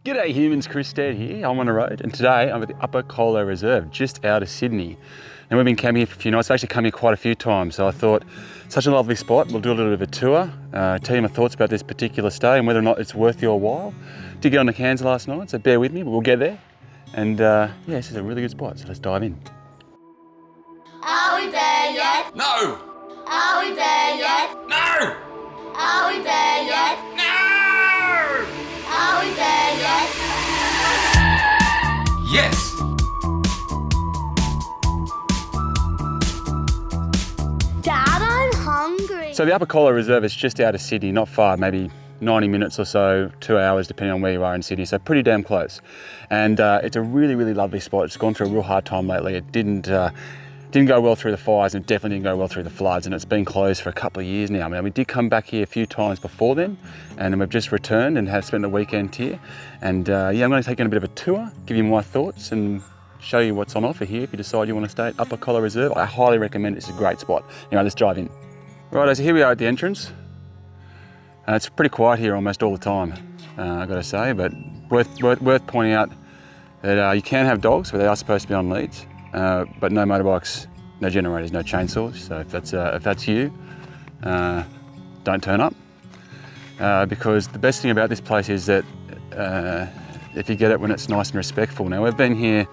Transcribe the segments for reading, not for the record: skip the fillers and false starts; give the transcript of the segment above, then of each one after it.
G'day humans, Chris Stead here. I'm on the road and today I'm at the Upper Colo Reserve just out of Sydney. And we've been camping here for a few nights. I've actually come here quite a few times, so I thought such a lovely spot. We'll do a little bit of a tour, tell you my thoughts about this particular stay and whether or not it's worth your while. Did get on the cans last night, so bear with me, but we'll get there. And yeah, this is a really good spot, so let's dive in. Are we there yet? No! Are we there yet? No! Are we there yet? No! Are we there yet? Yes! Dad, I'm hungry. So the Upper Colo Reserve is just out of Sydney, not far, maybe 90 minutes or so, 2 hours, depending on where you are in Sydney, so pretty damn close. And it's a really, really lovely spot. It's gone through a real hard time lately. It didn't go well through the fires and it definitely didn't go well through the floods, and it's been closed for a couple of years now. I mean, we did come back here a few times before then, and then we've just returned and have spent the weekend here. And yeah, I'm going to take you on a bit of a tour, give you my thoughts and show you what's on offer here if you decide you want to stay at Upper Colo Reserve. I highly recommend it. It's a great spot. Anyway, let's drive in. Right, so here we are at the entrance. It's pretty quiet here almost all the time, I've got to say, but worth pointing out that you can have dogs, but they are supposed to be on leads, but no motorbikes, no generators, no chainsaws. So if that's you, don't turn up, because the best thing about this place is that if you get it when it's nice and respectful. Now we've been here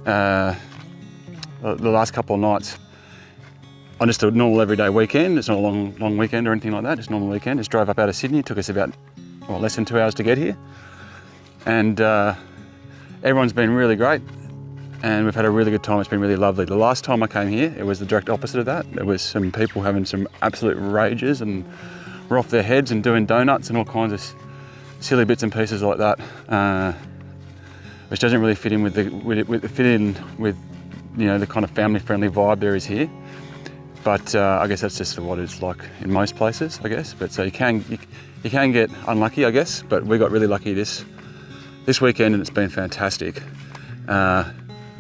the last couple of nights on just a normal everyday weekend. It's not a long weekend or anything like that, just a normal weekend. Just drove up out of Sydney. It took us about less than 2 hours to get here. And everyone's been really great and we've had a really good time. It's been really lovely. The last time I came here, it was the direct opposite of that. There was some people having some absolute rages and were off their heads and doing donuts and all kinds of silly bits and pieces like that, which doesn't really fit in with you know, the kind of family-friendly vibe there is here. But I guess that's just what it's like in most places, I guess. But so you can get unlucky, I guess. But we got really lucky this weekend, and it's been fantastic.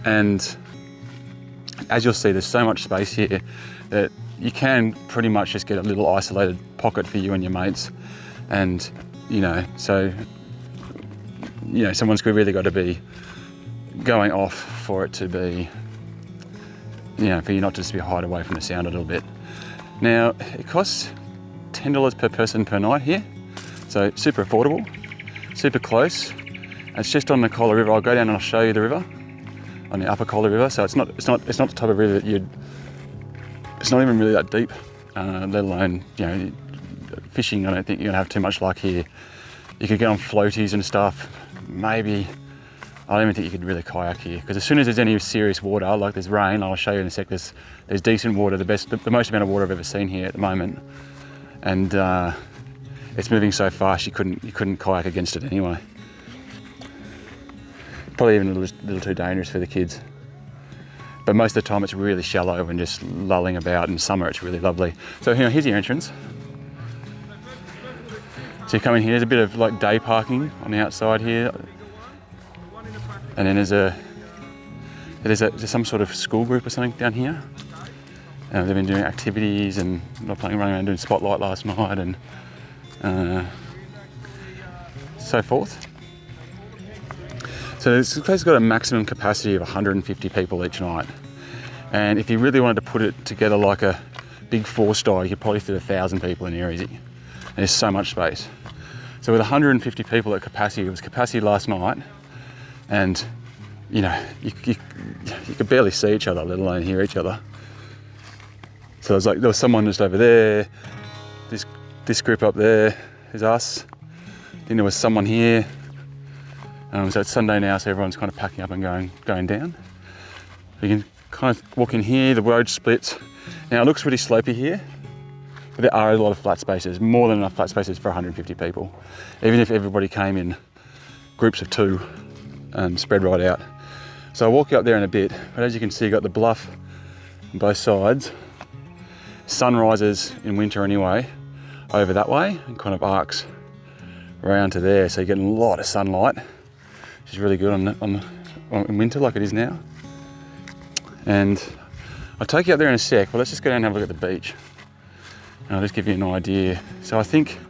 And as you'll see, there's so much space here that you can pretty much just get a little isolated pocket for you and your mates. And you know, so you know, someone's really got to be going off for it to be, you know, for you not just to be hide away from the sound a little bit. Now, it costs $10 per person per night here, so super affordable, super close. It's just on the Colo River. I'll go down and I'll show you the river, on the Upper Colo River. So it's not the type of river that it's not even really that deep, let alone, you know, fishing. I don't think you're gonna have too much luck here. You could get on floaties and stuff, maybe. I don't even think you could really kayak here, because as soon as there's any serious water, like there's rain, I'll show you in a sec, there's decent water, the most amount of water I've ever seen here at the moment. And it's moving so fast you couldn't kayak against it anyway. Probably even a little too dangerous for the kids. But most of the time it's really shallow and just lulling about, and summer it's really lovely. So here's your entrance. So you come in here, there's a bit of like day parking on the outside here. And then there's some sort of school group or something down here. They've been doing activities and running around doing spotlight last night and so forth. So this place has got a maximum capacity of 150 people each night. And if you really wanted to put it together like a big 4-star, you could probably fit 1,000 people in here easy. And there's so much space. So with 150 people at capacity, it was capacity last night, and you know, you could barely see each other, let alone hear each other. So there was someone just over there, this group up there is us, then there was someone here. So it's Sunday now, so everyone's kind of packing up and going down. You can kind of walk in here, the road splits. Now it looks really slopey here, but there are a lot of flat spaces, more than enough flat spaces for 150 people. Even if everybody came in groups of 2 and spread right out. So I'll walk you up there in a bit, but as you can see, you've got the bluff on both sides. Sun rises in winter anyway, over that way, and kind of arcs around to there. So you're getting a lot of sunlight, which is really good in winter like it is now. And I'll take you up there in a sec, but let's just go down and have a look at the beach. And I'll just give you an idea. So I think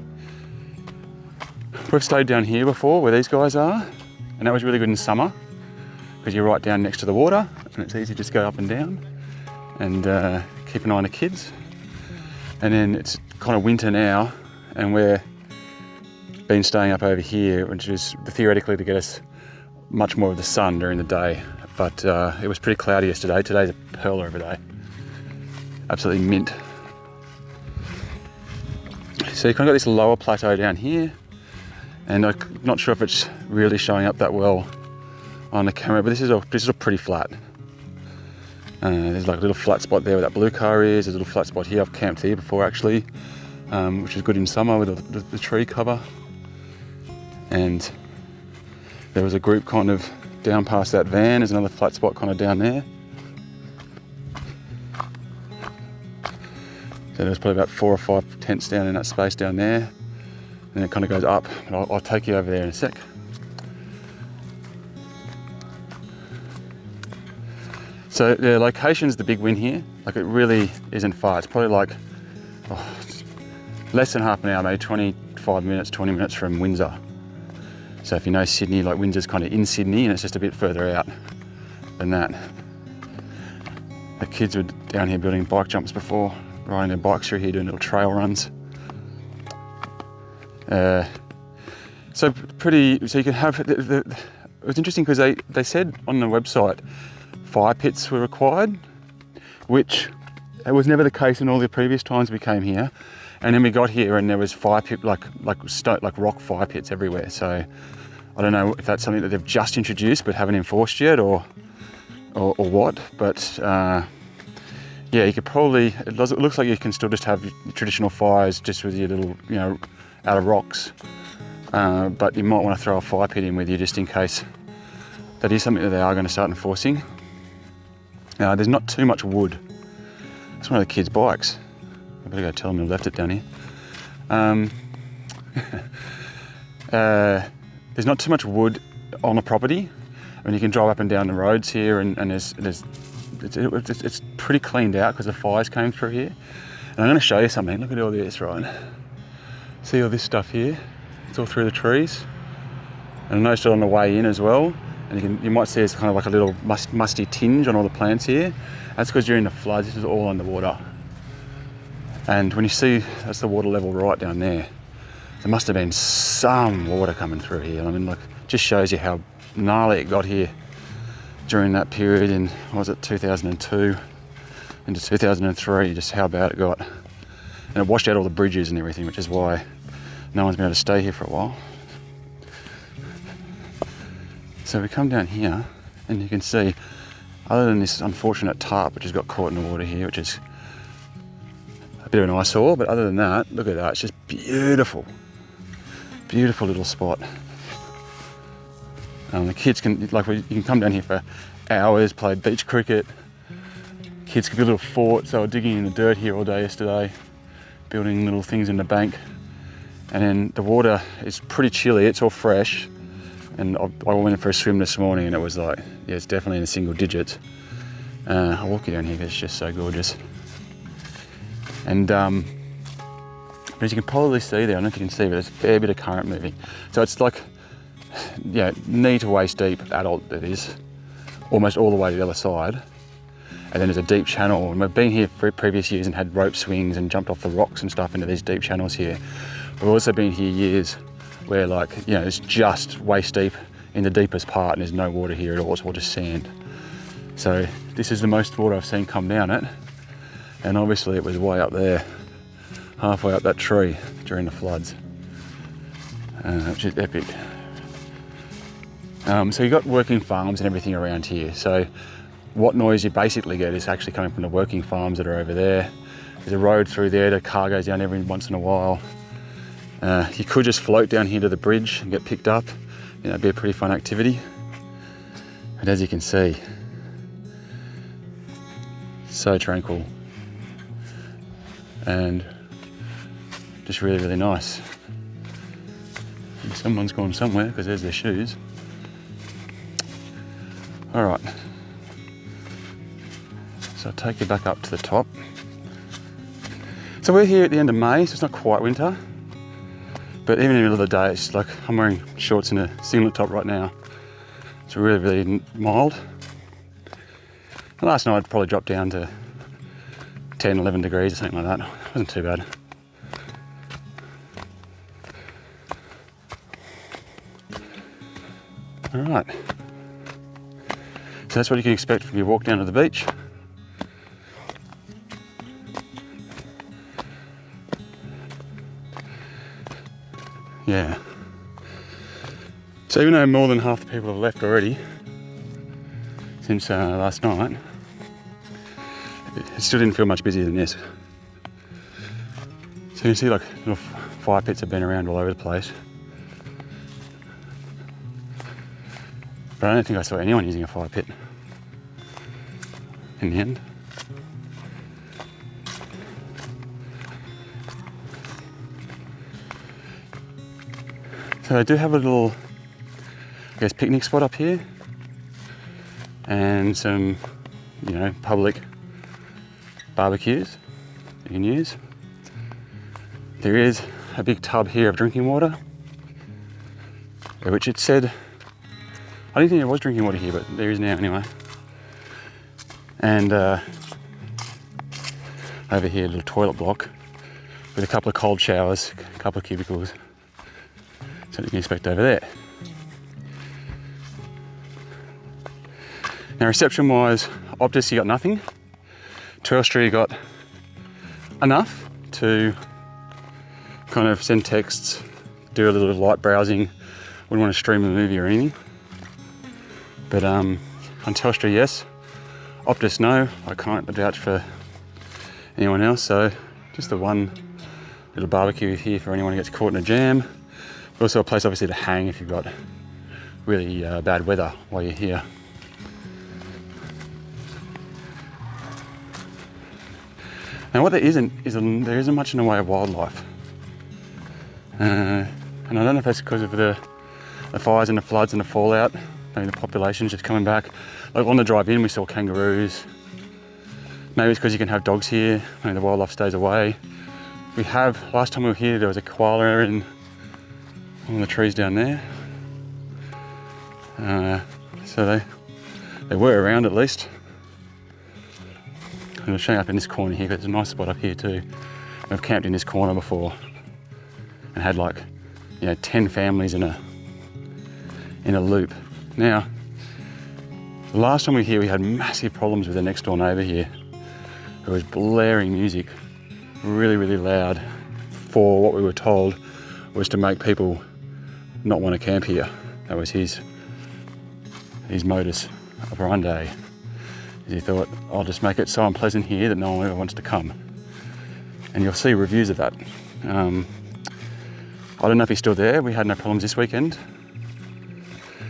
We've stayed down here before where these guys are, and that was really good in summer because you're right down next to the water and it's easy to just go up and down and keep an eye on the kids. And then it's kind of winter now, and we're been staying up over here, which is theoretically to get us much more of the sun during the day. But it was pretty cloudy yesterday. Today's a pearler every day. Absolutely mint. So you kind of got this lower plateau down here, and I'm not sure if it's really showing up that well on the camera, but this is all pretty flat. There's like a little flat spot there where that blue car is. There's a little flat spot here. I've camped here before actually, which is good in summer with the tree cover. And there was a group kind of down past that van. There's another flat spot kind of down there. So there's probably about 4 or 5 tents down in that space down there. And it kind of goes up, but I'll take you over there in a sec. So the location's the big win here. Like, it really isn't far. It's probably like less than half an hour, maybe 25 minutes, 20 minutes from Windsor. So if you know Sydney, like Windsor's kind of in Sydney and it's just a bit further out than that. The kids were down here building bike jumps before, riding their bikes through here, doing little trail runs. So you can have, it was interesting because they said on the website fire pits were required, which it was never the case in all the previous times we came here. And then we got here and there was fire pit, like rock fire pits everywhere. So I don't know if that's something that they've just introduced but haven't enforced yet, or what. But yeah, you could probably. It looks like you can still just have traditional fires just with your little, out of rocks. But you might want to throw a fire pit in with you just in case. That is something that they are going to start enforcing. There's not too much wood. It's one of the kids' bikes. I better go tell them I left it down here. There's not too much wood on the property. I mean, you can drive up and down the roads here, and it's pretty cleaned out because the fires came through here. And I'm going to show you something. Look at all this, right? See all this stuff here? It's all through the trees. And I noticed it on the way in as well. And you might see it's kind of like a little musty tinge on all the plants here. That's because during the floods, this is all underwater. And when you see, that's the water level right down there. There must have been some water coming through here. I mean, like, just shows you how gnarly it got here during that period in, what was it, 2002 into 2003, just how bad it got. And it washed out all the bridges and everything, which is why no one's been able to stay here for a while. So we come down here and you can see, other than this unfortunate tarp which has got caught in the water here, which is a bit of an eyesore, but other than that, look at that, it's just beautiful. Beautiful little spot. The kids can, you can come down here for hours, play beach cricket. Kids could build little forts. They were digging in the dirt here all day yesterday, building little things in the bank. And then the water is pretty chilly, it's all fresh. And I went in for a swim this morning and it was like, yeah, it's definitely in the single digits. I'll walk you down here because it's just so gorgeous. And but as you can probably see there, I don't know if you can see, but there's a fair bit of current moving. So it's like, knee to waist deep adult that is, almost all the way to the other side. And then there's a deep channel. And we've been here for previous years and had rope swings and jumped off the rocks and stuff into these deep channels here. We've also been here years where it's just waist deep in the deepest part and there's no water here at all, it's all just sand. So this is the most water I've seen come down it. And obviously it was way up there, halfway up that tree during the floods, which is epic. So you've got working farms and everything around here. So what noise you basically get is actually coming from the working farms that are over there. There's a road through there, the car goes down every once in a while. You could just float down here to the bridge and get picked up. It'd be a pretty fun activity. But as you can see, so tranquil and just really, really nice. And someone's gone somewhere because there's their shoes. All right, so I'll take you back up to the top. So we're here at the end of May, so it's not quite winter. But even in the middle of the day, it's like I'm wearing shorts and a singlet top right now. It's really, really mild. And last night I'd probably dropped down to 10, 11 degrees or something like that. It wasn't too bad. All right. So that's what you can expect from your walk down to the beach. Yeah. So even though more than half the people have left already since last night, it still didn't feel much busier than this. So you can see like little fire pits have been around all over the place. But I don't think I saw anyone using a fire pit in the end. So they do have a little, I guess, picnic spot up here, and some, public barbecues you can use. There is a big tub here of drinking water, which it said, I didn't think there was drinking water here, but there is now anyway. And over here, a little toilet block with a couple of cold showers, a couple of cubicles. That's what you can expect over there. Now reception-wise, Optus you got nothing. Telstra you got enough to kind of send texts, do a little light browsing. Wouldn't want to stream a movie or anything. But on Telstra, yes. Optus, no. I can't vouch for anyone else. So just the one little barbecue here for anyone who gets caught in a jam. Also a place obviously to hang if you've got really bad weather while you're here. Now what there isn't is there isn't much in the way of wildlife. And I don't know if that's because of the fires and the floods and the fallout. Maybe the population's just coming back. Like on the drive in we saw kangaroos. Maybe it's because you can have dogs here, maybe the wildlife stays away. Last time we were here there was a koala in one of the trees down there. So they were around at least. I'm going to show you up in this corner here, because there's a nice spot up here too. We've camped in this corner before and had 10 families in a loop. Now, the last time we were here we had massive problems with the next door neighbour here who was blaring music really, really loud for what we were told was to make people not want to camp here. That was his modus operandi. He thought, I'll just make it so unpleasant here that no one ever wants to come. And you'll see reviews of that. I don't know if he's still there. We had no problems this weekend.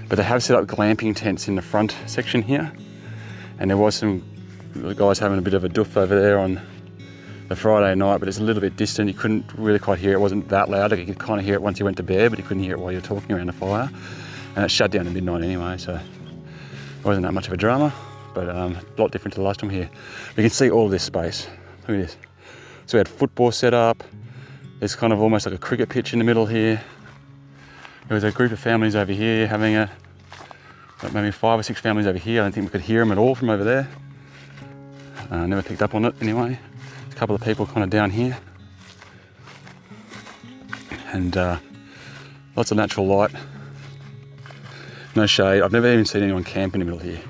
But they have set up glamping tents in the front section here. And there was some guys having a bit of a doof over there on the Friday night, but it's a little bit distant. You couldn't really quite hear it. It wasn't that loud. You could kind of hear it once you went to bed, but you couldn't hear it while you were talking around the fire. And it shut down at midnight anyway, so it wasn't that much of a drama, but a lot different to the last time here. You can see all this space. Look at this. So we had football set up. There's kind of almost like a cricket pitch in the middle here. There was a group of families over here having maybe 5 or 6 families over here. I don't think we could hear them at all from over there. Never picked up on it anyway. A couple of people kind of down here. And lots of natural light. No shade. I've never even seen anyone camp in the middle here.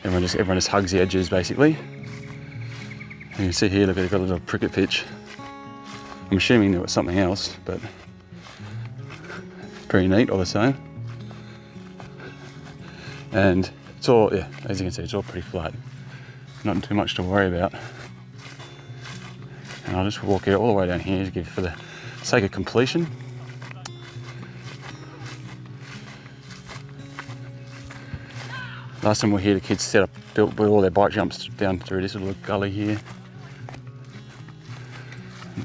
Everyone just hugs the edges basically. And you can see here they've got a little cricket pitch. I'm assuming there was something else, but pretty neat all the same. And it's all, yeah, as you can see, it's all pretty flat. Not too much to worry about. And I'll just walk out all the way down here to give for the sake of completion. Last time we were here, the kids built all their bike jumps down through this little gully here.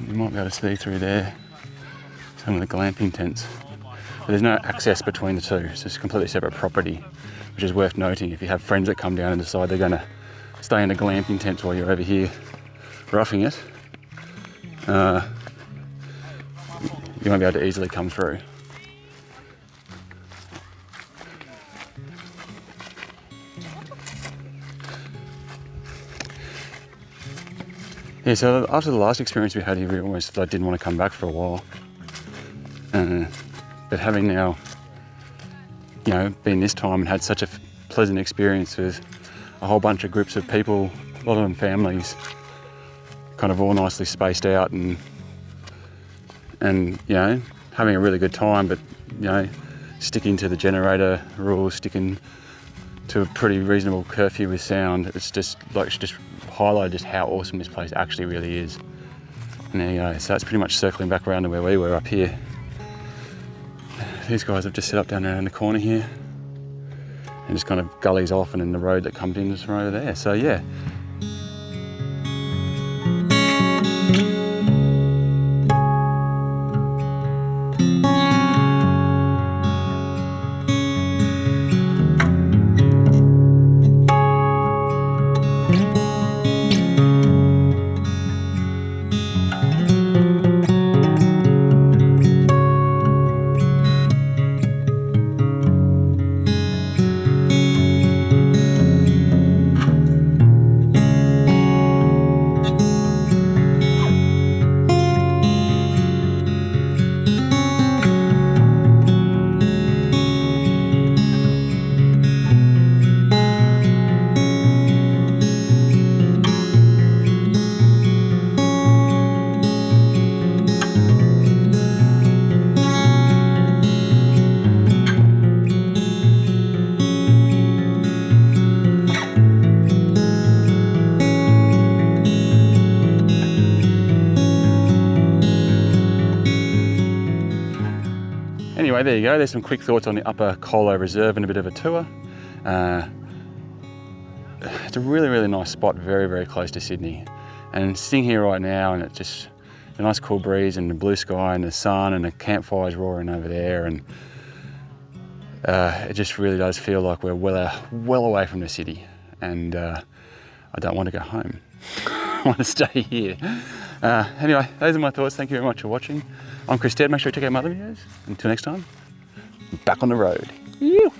You might be able to see through there some of the glamping tents. But there's no access between the two. It's just a completely separate property, which is worth noting if you have friends that come down and decide they're going to stay in the glamping tents while you're over here roughing it. You're you won't be able to easily come through. Yeah, so after the last experience we had here, we almost didn't want to come back for a while. But having now, you know, been this time and had such a pleasant experience with a whole bunch of groups of people, a lot of them families, kind of all nicely spaced out and you know, having a really good time, but you know, sticking to the generator rules, sticking to a pretty reasonable curfew with sound. It's just highlighted just how awesome this place actually really is. And there you go. So it's pretty much circling back around to where we were up here. These guys have just set up down around the corner here and just kind of gullies off, and then the road that comes in is from over there. So yeah. Anyway, there you go. There's some quick thoughts on the Upper Colo Reserve and a bit of a tour. It's a really, really nice spot, very, very close to Sydney. And sitting here right now, and it's just a nice cool breeze and the blue sky and the sun and the campfires roaring over there, and it just really does feel like we're well away from the city. And I don't want to go home. I want to stay here. Anyway, those are my thoughts. Thank you very much for watching. I'm Chris Stead. Make sure you check out my other videos. Until next time, back on the road. Ew.